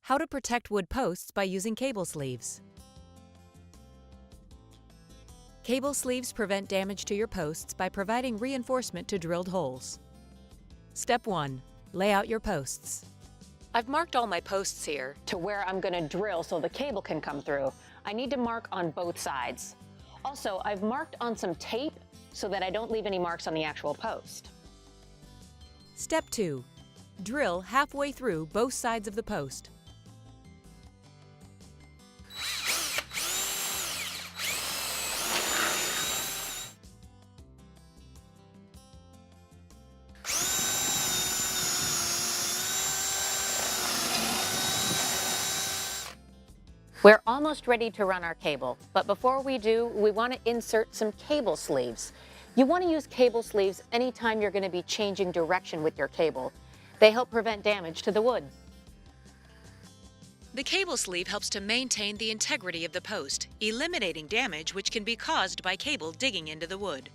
How to protect wood posts by using cable sleeves. Cable sleeves prevent damage to your posts by providing reinforcement to drilled holes. Step 1. Lay out your posts. I've marked all my posts here To where I'm going to drill so the cable can come through. I need to mark on both sides. Also, I've marked on some tape so that I don't leave any marks on the actual post. Step 2. Drill halfway through both sides of the post. We're almost ready to run our cable, but before we do, we want to insert some cable sleeves. You want to use cable sleeves anytime you're going to be changing direction with your cable. They help prevent damage to the wood. The cable sleeve helps to maintain the integrity of the post, eliminating damage which can be caused by cable digging into the wood.